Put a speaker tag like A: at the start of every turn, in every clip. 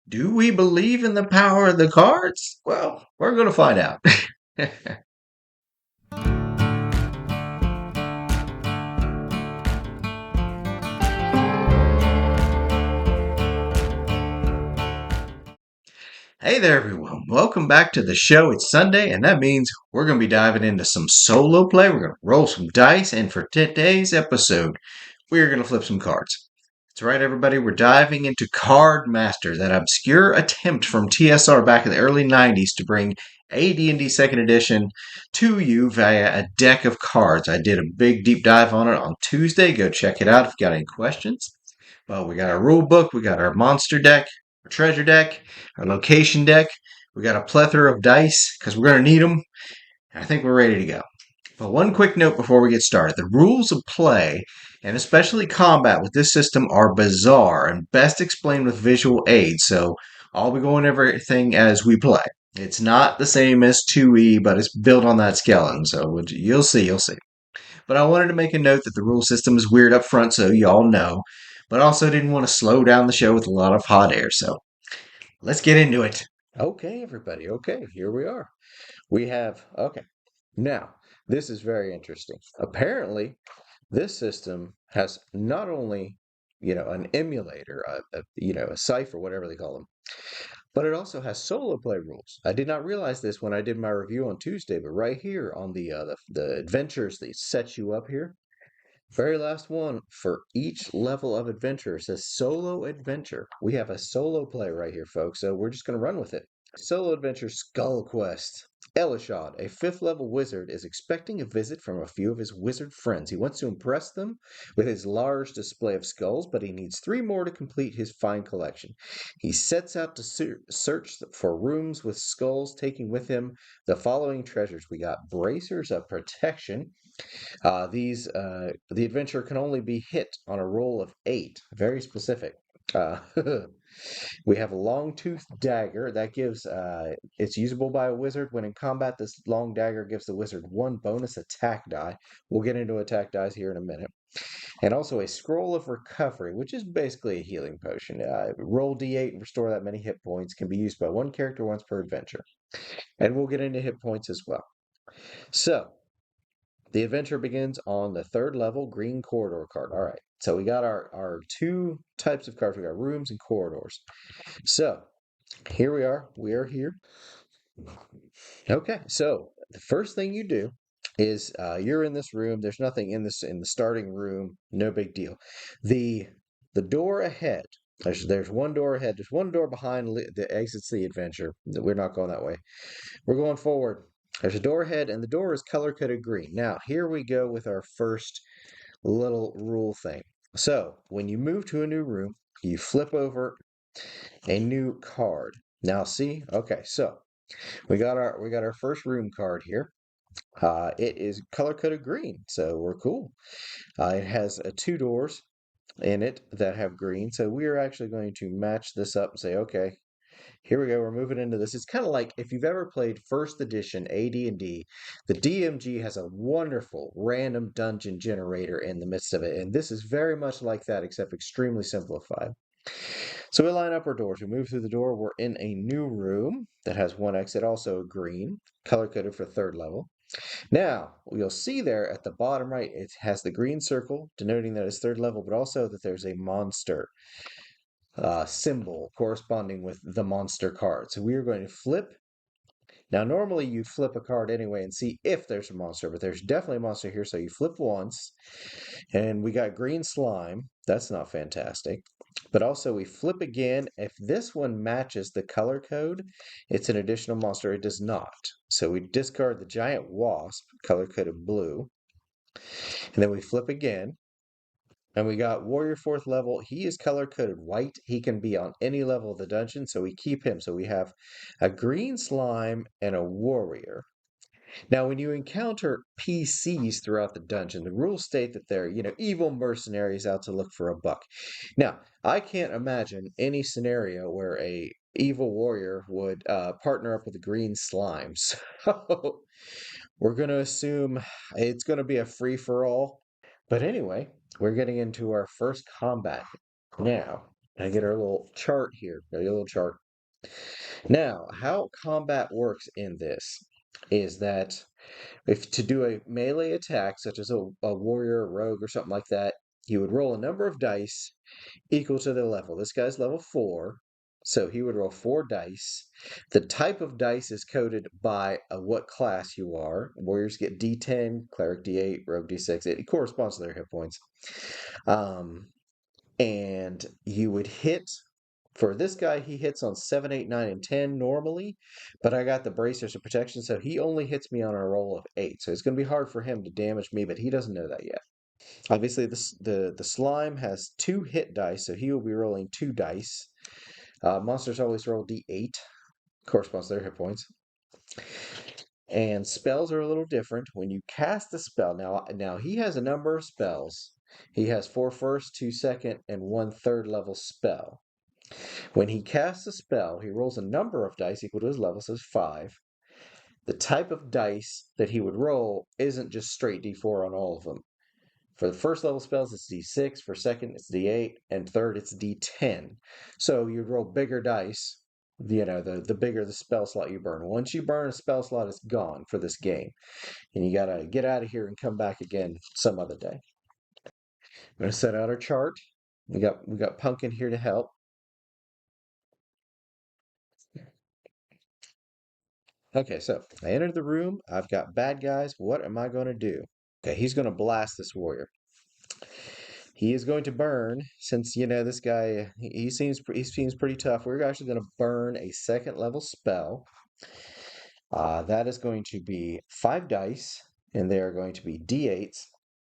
A: Do we believe in the power of the cards? Well, we're going to find out. Hey there, everyone. Welcome back to the show. It's Sunday, and that means we're going to be diving into some solo play. We're going to roll some dice, and for today's episode, we're going to flip some cards. That's right, everybody. We're diving into Cardmaster, that obscure attempt from TSR back in the early 90s to bring AD&D 2nd Edition to you via a deck of cards. I did a big deep dive on it on Tuesday. Go check it out if you got any questions. Well, we got our rule book, we got our monster deck, our treasure deck, our location deck. We got a plethora of dice because we're going to need them. I think we're ready to go. But one quick note before we get started. The rules of play, and especially combat with this system, are bizarre and best explained with visual aids. So I'll be going over everything as we play. It's not the same as 2E, but it's built on that skeleton. So you'll see. But I wanted to make a note that the rule system is weird up front so y'all know. But also didn't want to slow down the show with a lot of hot air. So let's get into it. Okay, everybody. Okay, here we are. Okay. Now, this is very interesting. Apparently, this system has not only, an emulator, a cipher, whatever they call them, but it also has solo play rules. I did not realize this when I did my review on Tuesday, but right here on the adventures that set you up here, very last one for each level of adventure says solo adventure. We have a solo play right here, folks, so we're just going to run with it. Solo adventure Skull Quest. Elishad, a 5th level wizard, is expecting a visit from a few of his wizard friends. He wants to impress them with his large display of skulls, but he needs 3 more to complete his fine collection. He sets out to search for rooms with skulls, taking with him the following treasures. We got bracers of protection. The adventure can only be hit on a roll of 8. Very specific. Uh, we have a long tooth dagger that gives it's usable by a wizard when in combat. This long dagger gives the wizard 1 bonus attack die. We'll get into attack dice here in a minute. And also a scroll of recovery, which is basically a healing potion. Roll d8 and restore that many hit points. Can be used by 1 character once per adventure. And we'll get into hit points as well. So the adventure begins on the 3rd level, green corridor card. All right. So we got our 2 types of cards. We got rooms and corridors. So here we are. We are here. Okay. So the first thing you do is you're in this room. There's nothing in the starting room. No big deal. The door ahead. There's one door ahead. There's one door behind that exits the adventure. We're not going that way. We're going forward. There's a door ahead, and the door is color-coded green. Now, here we go with our first little rule thing. So, when you move to a new room, you flip over a new card. Now, see? Okay, so we got our first room card here. It is color-coded green, so we're cool. It has 2 doors in it that have green, so we are actually going to match this up and say, okay, here we go. We're moving into this. It's kind of like if you've ever played first edition AD&D, the DMG has a wonderful random dungeon generator in the midst of it, and this is very much like that, except extremely simplified. So we line up our doors. We move through the door. We're in a new room that has 1 exit, also green, color-coded for 3rd level. Now, you'll see there at the bottom right, it has the green circle denoting that it's 3rd level, but also that there's a monster symbol corresponding with the monster card. So we are going to flip. Now, normally you flip a card anyway and see if there's a monster, but there's definitely a monster here. So you flip once, and we got green slime. That's not fantastic. But also we flip again. If this one matches the color code, it's an additional monster. It does not. So we discard the giant wasp, color-coded blue. And then we flip again. And we got Warrior 4th level. He is color-coded white. He can be on any level of the dungeon, so we keep him. So we have a green slime and a warrior. Now, when you encounter PCs throughout the dungeon, the rules state that they're, evil mercenaries out to look for a buck. Now, I can't imagine any scenario where a evil warrior would partner up with a green slime. So we're going to assume it's going to be a free-for-all. But anyway, we're getting into our first combat now. I get our little chart here. Got a little chart. Now, how combat works in this is that if to do a melee attack, such as a warrior, rogue, or something like that, you would roll a number of dice equal to the level. This guy's level 4, so he would roll 4 dice. The type of dice is coded by what class you are. Warriors get D10, cleric D8, rogue D6. It corresponds to their hit points. And you would hit. For this guy, he hits on 7, 8, 9, and 10 normally, but I got the bracers of protection, so he only hits me on a roll of 8. So it's going to be hard for him to damage me, but he doesn't know that yet. Obviously, the slime has 2 hit dice, so he will be rolling 2 dice. Monsters always roll d8, corresponds to their hit points. And spells are a little different. When you cast a spell, now he has a number of spells. He has 4 first, 2 second, and 1 third level spell. When he casts a spell, he rolls a number of dice equal to his level, so it's 5. The type of dice that he would roll isn't just straight d4 on all of them. For the first level spells, it's d6. For second, it's d8. And third, it's d10. So you'd roll bigger dice, the bigger the spell slot you burn. Once you burn a spell slot, it's gone for this game. And you got to get out of here and come back again some other day. I'm going to set out our chart. We got Pumpkin here to help. Okay, so I entered the room. I've got bad guys. What am I going to do? Okay, he's going to blast this warrior. He is going to burn, since this guy he seems pretty tough. We're actually going to burn a second level spell. That is going to be 5 dice, and they are going to be d8s.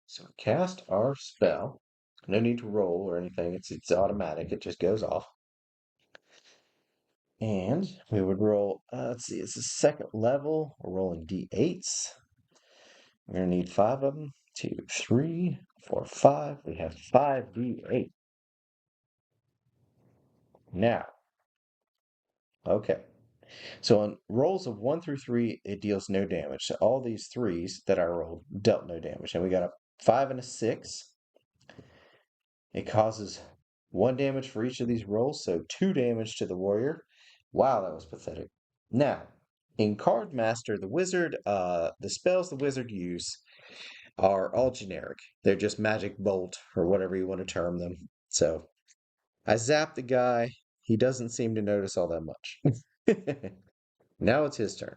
A: So cast our spell. No need to roll or anything. It's automatic. It just goes off. And we would roll. Let's see. It's the second level. We're rolling d8s. We're going to need 5 of them. 2, 3, 4, 5. We have 5d8. Now, okay. So on rolls of 1 through 3, it deals no damage. So all these 3s that I rolled dealt no damage. And we got a 5 and a 6. It causes 1 damage for each of these rolls, so 2 damage to the warrior. Wow, that was pathetic. Now, in Cardmaster, the wizard, the spells the wizard use are all generic. They're just magic bolt or whatever you want to term them. So I zapped the guy. He doesn't seem to notice all that much. Now it's his turn.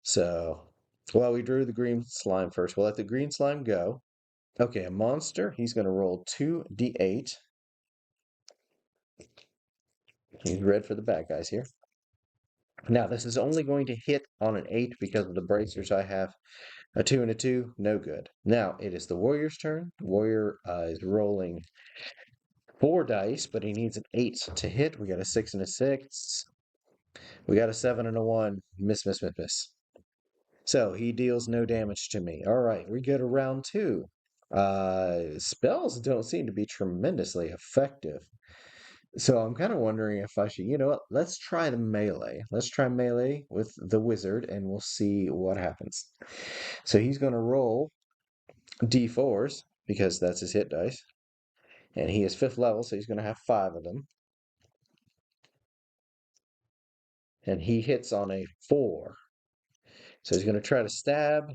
A: So, well, we drew the green slime first. We'll let the green slime go. Okay, a monster. He's going to roll 2d8. He's red for the bad guys here. Now, this is only going to hit on an 8 because of the bracers I have. A 2 and a 2, no good. Now, it is the warrior's turn. The warrior is rolling 4 dice, but he needs an 8 to hit. We got a 6 and a 6. We got a 7 and a 1. Miss, miss, miss, miss. So he deals no damage to me. All right, we go to round 2. Spells don't seem to be tremendously effective. So I'm kind of wondering if I should, let's try the melee. Let's try melee with the wizard and we'll see what happens. So he's going to roll d4s because that's his hit dice. And he is 5th level, so he's going to have 5 of them. And he hits on a 4. So he's going to try to stab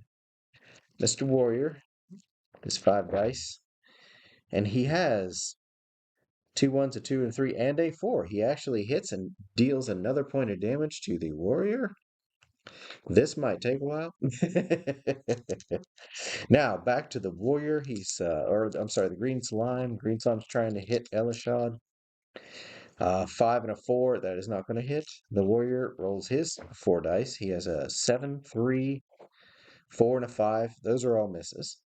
A: Mr. Warrior. His 5 dice. And he has 2 1s, a 2 and 3, and a 4. He actually hits and deals another point of damage to the warrior. This might take a while. Now, back to the warrior. The green slime. Green slime's trying to hit Elishad. 5 and a 4. That is not going to hit. The warrior rolls his 4 dice. He has a 7, 3, 4, and a 5. Those are all misses.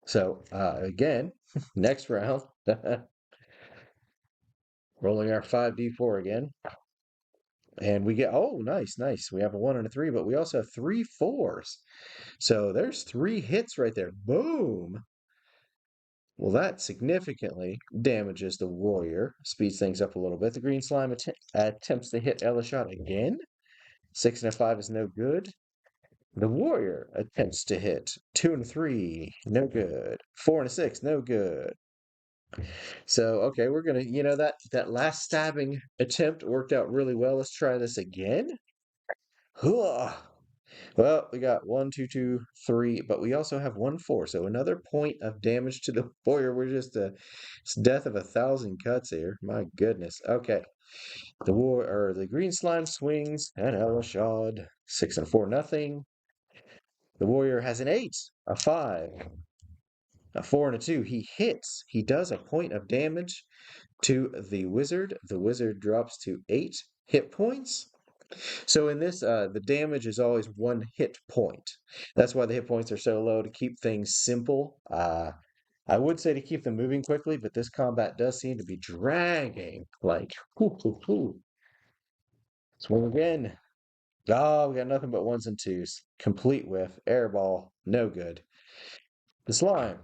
A: So, again, next round. Rolling our 5d4 again. And we get, oh, nice, nice. We have a 1 and a 3, but we also have 3 4s. So there's 3 hits right there. Boom. Well, that significantly damages the warrior. Speeds things up a little bit. The green slime attempts to hit Elishad again. 6 and a 5 is no good. The warrior attempts to hit 2 and a 3. No good. 4 and a 6. No good. So, okay, we're gonna, that last stabbing attempt worked out really well. Let's try this again. Hooah! Well, we got one, two, two, three, but we also have 1, 4. So another point of damage to the warrior. We're just it's death of 1,000 cuts here. My goodness. Okay. The green slime swings and Elishad. 6 and 4, nothing. The warrior has an 8, a 5, a 4 and a 2. He hits. He does a point of damage to the wizard. The wizard drops to 8 hit points. So in this, the damage is always 1 hit point. That's why the hit points are so low to keep things simple. I would say to keep them moving quickly, but this combat does seem to be dragging. Like, whoo, whoo, whoo. Swing again. Oh, we got nothing but 1s and 2s. Complete whiff. Airball. No good. The slime.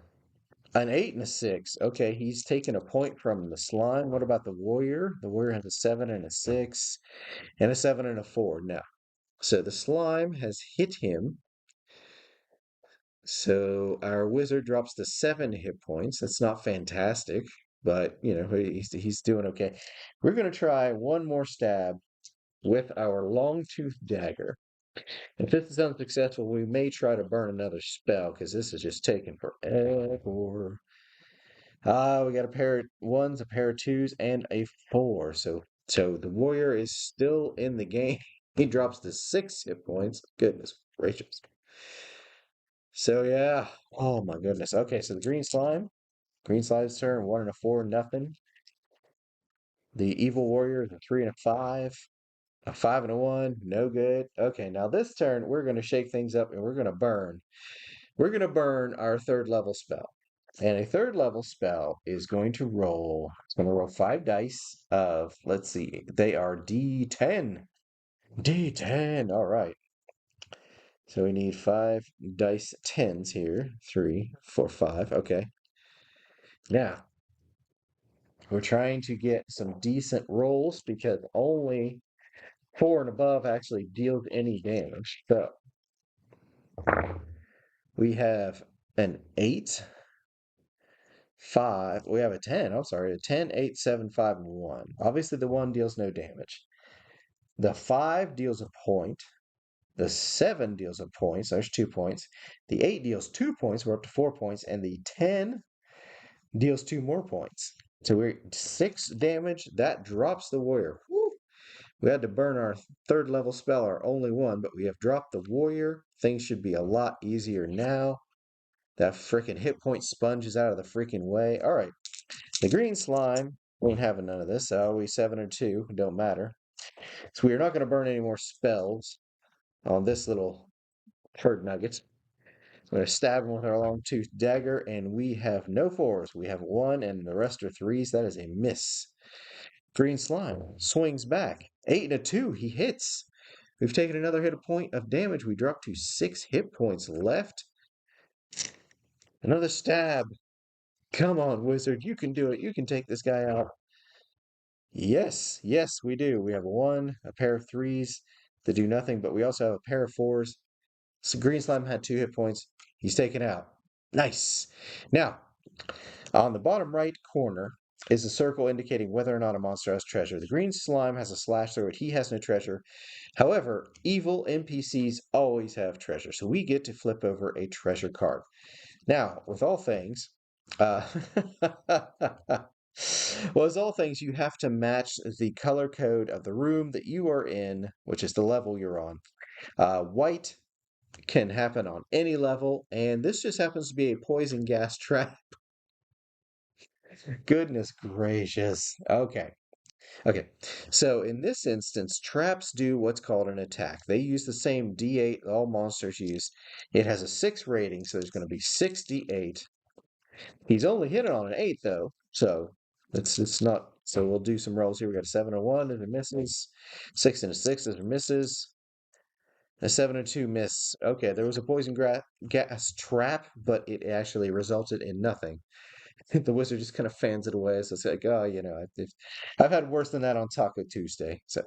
A: An 8 and a 6. Okay, he's taken a point from the slime. What about the warrior? The warrior has a 7 and a 6 and a 7 and a 4. No. So the slime has hit him. So our wizard drops to 7 hit points. That's not fantastic, but he's doing okay. We're gonna try one more stab with our long tooth dagger. If this is unsuccessful, we may try to burn another spell because this is just taking forever. We got a pair of 1s, a pair of 2s, and a 4. So the warrior is still in the game. He drops to 6 hit points. Goodness gracious. So yeah. Oh my goodness. Okay, so the green slime. Green slime's turn, 1 and a 4, nothing. The evil warrior is a 3 and a 5. A 5 and a 1, no good. Okay, now this turn we're gonna shake things up and we're gonna burn. We're gonna burn our 3rd level spell. And a 3rd level spell is going to roll. It's going to roll 5 dice of, let's see, they are D10. D10. All right. So we need 5 dice 10s here. 3, 4, 5. Okay. Now, we're trying to get some decent rolls because only 4 and above actually deals any damage. So we have an 8, 5. We have a 10. I'm sorry. A 10, 8, 7, 5, and 1. Obviously, the 1 deals no damage. The 5 deals a point. The 7 deals a point. So there's 2 points. The 8 deals 2 points. We're up to 4 points. And the 10 deals 2 more points. So we're 6 damage. That drops the warrior. Woo! We had to burn our 3rd level spell, our only one, but we have dropped the warrior. Things should be a lot easier now. That freaking hit point sponge is out of the freaking way. All right. The green slime, we ain't having none of this. So we 7 and 2. Don't matter. So we are not going to burn any more spells on this little turd nuggets. I'm going to stab him with our long tooth dagger, and we have no 4s. We have 1, and the rest are 3s. That is a miss. Green slime swings back. 8 and a 2. He hits. We've taken another hit point of damage. We drop to 6 hit points left. Another stab. Come on, wizard. You can do it. You can take this guy out. Yes, yes, we do. We have a pair of 3s that do nothing, but we also have a pair of 4s. So green slime had 2 hit points. He's taken out. Nice. Now, on the bottom right corner is a circle indicating whether or not a monster has treasure. The green slime has a slash through it. He has no treasure. However, evil NPCs always have treasure. So we get to flip over a treasure card. Now, with all things, uh, well, as all things, you have to match the color code of the room that you are in, which is the level you're on. White can happen on any level, and this just happens to be a poison gas trap. Goodness gracious. Okay. Okay. So in this instance, traps do what's called an attack. They use the same D8 all monsters use. It has a 6 rating, so there's going to be 6 D8. He's only hit it on an 8, though. So it's not. So we'll do some rolls here. We got a 7 and 1 as it misses. 6 and a 6 as it misses. A 7 and 2 miss. Okay, there was a poison gas trap, but it actually resulted in nothing. The wizard just kind of fans it away. So it's like, oh, I've had worse than that on Taco Tuesday. So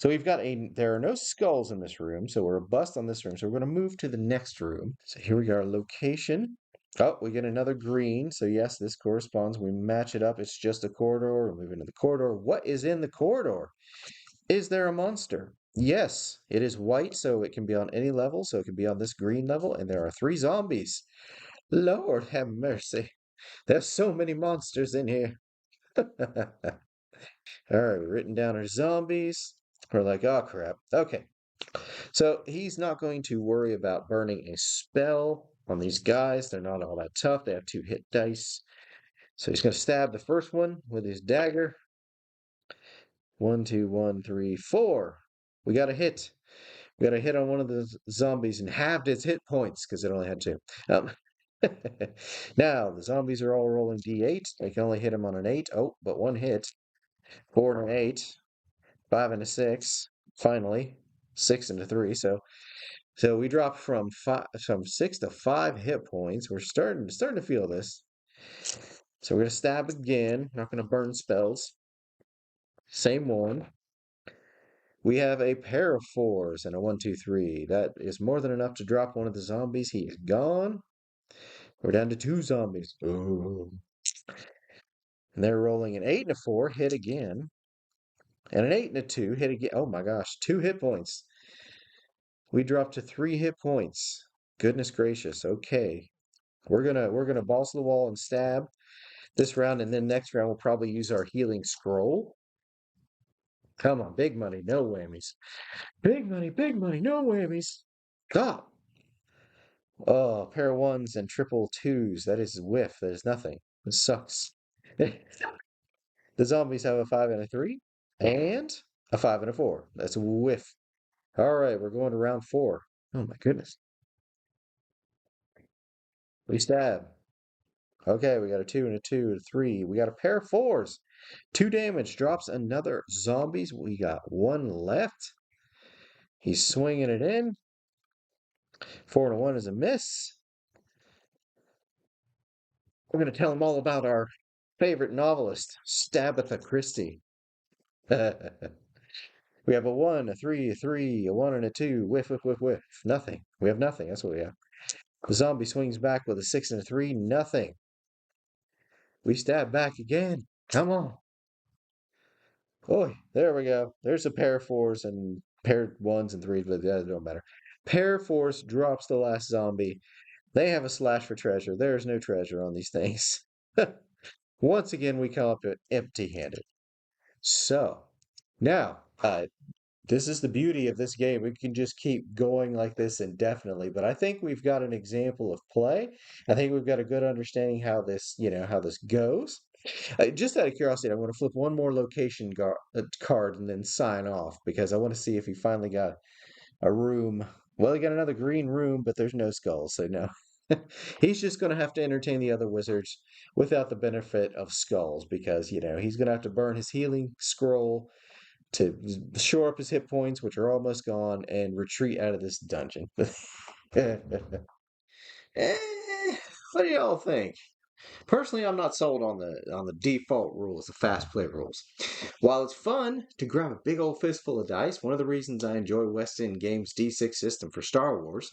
A: we've got there are no skulls in this room, so we're a bust on this room. So we're going to move to the next room. So here we are, location. Oh, we get another green. So yes, this corresponds. We match it up. It's just a corridor. We move into the corridor. What is in the corridor? Is there a monster? Yes, it is white, so it can be on any level. So it can be on this green level, and there are 3 zombies. Lord have mercy. There's so many monsters in here. All right, we've written down our zombies. We're like, oh crap. Okay. So he's not going to worry about burning a spell on these guys. They're not all that tough. They have 2 hit dice. So he's going to stab the first one with his dagger. 1, 2, 1, 3, 4. We got a hit. We got a hit on one of the zombies and halved its hit points because it only had 2. Um, now, the zombies are all rolling d8. I can only hit them on an 8. Oh, but 1 hit. 4 and an 8. 5 and a 6. Finally, 6 and a 3. So we dropped from 6 to 5 hit points. We're starting to feel this. So we're gonna stab again. Not gonna burn spells. Same one. We have a pair of 4s and a 1, 2, 3. That is more than enough to drop one of the zombies. He is gone. We're down to 2 zombies. Ooh. And they're rolling an 8 and a 4, hit again. And an 8 and a 2, hit again. Oh my gosh, 2 hit points. We dropped to 3 hit points. Goodness gracious. Okay. We're gonna balls to the wall and stab this round, and then next round we'll probably use our healing scroll. Come on, big money, no whammies. Big money, no whammies. Ah! Oh, pair of 1s and triple 2s. That is whiff. That is nothing. It sucks. The zombies have a 5 and a 3, and a 5 and a 4. That's a whiff. All right, we're going to round 4. Oh my goodness. We stab. Okay, we got a 2 and a 2 and a 3. We got a pair of 4s. 2 damage. Drops another zombies. We got 1 left. He's swinging it in. 4 and a 1 is a miss. We're going to tell him all about our favorite novelist, Stabatha Christie. We have a 1, a 3, a 3, a 1, and a 2. Whiff, whiff, whiff, whiff. Nothing. We have nothing. That's what we have. The zombie swings back with a 6 and a 3. Nothing. We stab back again. Come on. Oh, there we go. There's a pair of 4s and pair of 1s and 3s, but that don't matter. Pair of 4s drops the last zombie. They have a slash for treasure. There's no treasure on these things. Once again, we come up empty-handed. So, now, this is the beauty of this game. We can just keep going like this indefinitely, but I think we've got an example of play. I think we've got a good understanding how this goes. Just out of curiosity, I'm going to flip one more location card and then sign off because I want to see if he finally got a room. Well, he got another green room, but there's no skulls, so no. He's just going to have to entertain the other wizards without the benefit of skulls because, he's going to have to burn his healing scroll to shore up his hit points, which are almost gone, and retreat out of this dungeon. Eh, what do y'all think? Personally, I'm not sold on the default rules, the fast play rules. While it's fun to grab a big old fistful of dice, one of the reasons I enjoy West End Games' D6 system for Star Wars,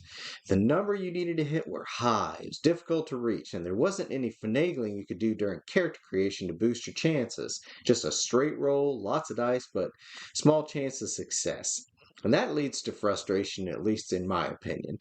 A: the number you needed to hit were high. It was difficult to reach, and there wasn't any finagling you could do during character creation to boost your chances. Just a straight roll, lots of dice, but small chance of success. And that leads to frustration, at least in my opinion.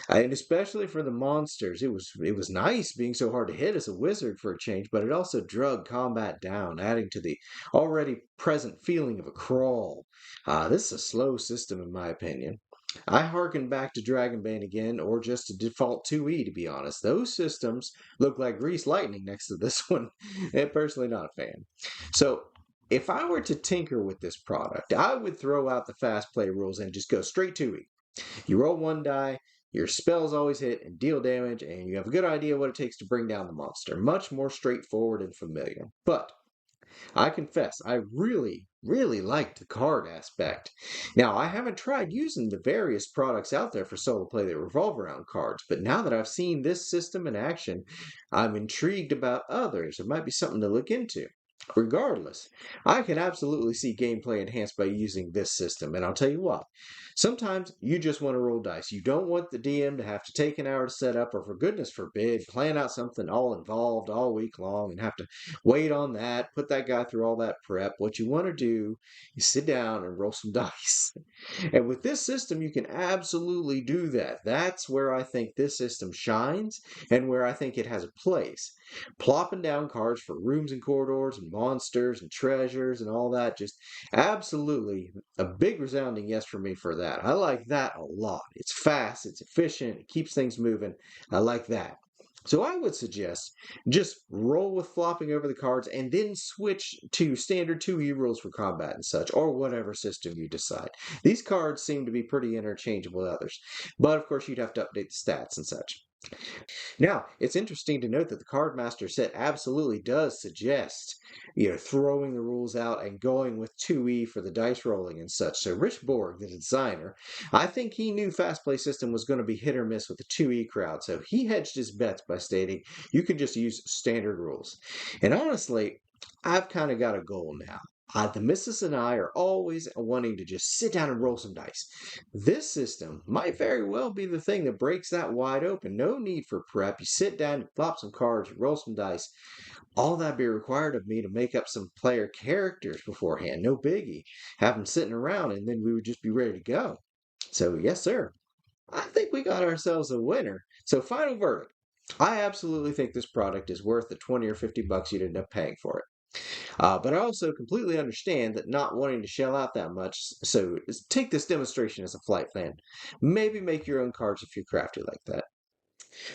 A: And especially for the monsters, it was nice being so hard to hit as a wizard for a change, but it also drug combat down, adding to the already present feeling of a crawl. This is a slow system, in my opinion. I harken back to Dragonbane again, or just to default 2E, to be honest. Those systems look like greased lightning next to this one. And personally, not a fan. So, if I were to tinker with this product, I would throw out the fast play rules and just go straight 2E. You roll 1 die, your spells always hit and deal damage, and you have a good idea what it takes to bring down the monster. Much more straightforward and familiar. But I confess, I really, really liked the card aspect. Now, I haven't tried using the various products out there for solo play that revolve around cards, but now that I've seen this system in action, I'm intrigued about others. It might be something to look into. Regardless, I can absolutely see gameplay enhanced by using this system, and I'll tell you what. Sometimes you just want to roll dice. You don't want the DM to have to take an hour to set up, or for goodness forbid, plan out something all involved all week long and have to wait on that, put that guy through all that prep. What you want to do is sit down and roll some dice. And with this system, you can absolutely do that. That's where I think this system shines and where I think it has a place. Plopping down cards for rooms and corridors and monsters and treasures and all that, just absolutely a big resounding yes for me for that. I like that a lot. It's fast, it's efficient, it keeps things moving. I like that. So I would suggest just roll with flopping over the cards and then switch to standard 2E rules for combat and such, or whatever system you decide. These cards seem to be pretty interchangeable with others, but of course you'd have to update the stats and such. Now, it's interesting to note that the Cardmaster set absolutely does suggest, throwing the rules out and going with 2E for the dice rolling and such. So Rich Borg, the designer, I think he knew Fast Play System was going to be hit or miss with the 2E crowd, so he hedged his bets by stating you can just use standard rules. And honestly, I've kind of got a goal now. The missus and I are always wanting to just sit down and roll some dice. This system might very well be the thing that breaks that wide open. No need for prep. You sit down, you flop some cards, you roll some dice. All that be required of me to make up some player characters beforehand. No biggie. Have them sitting around, and then we would just be ready to go. So, yes, sir. I think we got ourselves a winner. So, final verdict. I absolutely think this product is worth the 20 or $50 you'd end up paying for it. But I also completely understand that not wanting to shell out that much, so take this demonstration as a flight plan. Maybe make your own cards if you're crafty like that.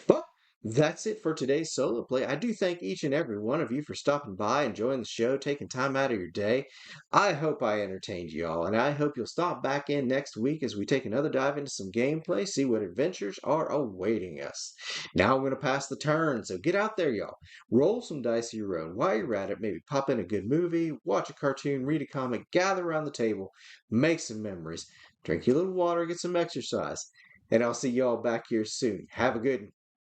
A: But that's it for today's solo play. I do thank each and every one of you for stopping by, enjoying the show, taking time out of your day. I hope I entertained you all, and I hope you'll stop back in next week as we take another dive into some gameplay, see what adventures are awaiting us. Now I'm going to pass the turn, so get out there, y'all. Roll some dice of your own. While you're at it, maybe pop in a good movie, watch a cartoon, read a comic, gather around the table, make some memories, drink your little water, get some exercise. And I'll see y'all back here soon. Have a good one.